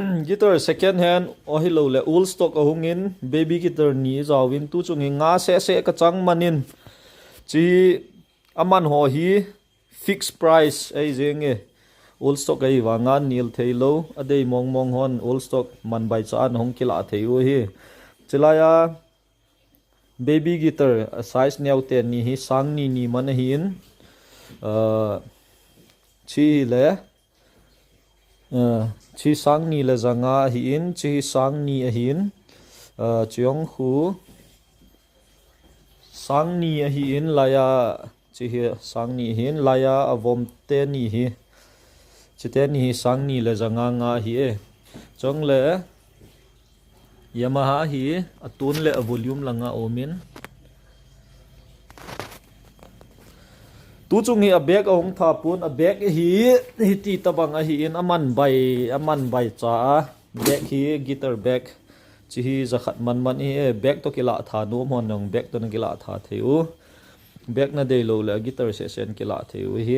Guitar second hand ohilo le old stock ahungin baby guitar ni zawin tu chungi nga se ka chang manin chi aman ho hi fixed price ai zenge old stock ai wanga nil thailo adei mong hon old stock man bai cha an hong kila theu hi chilaya baby guitar size new ten ni hi sang ni man hin chi le chi sang ni le zanga hi in chi sang ni a hin chiong khu sang ni a hi in laya chi hi sang ni hin laya avom te ni hi chi te ni sang ni le zanga nga hi e chong le Yamaha hi atun le volume langa omin tu chungi a bag ahong tha pun a bag hi ti tabang a hi in aman bai cha bag hi guitar bag chi hi zakhat man hi bag to kila tha no mon bag to na kila tha theu bag na dei lo le guitar session kila theu hi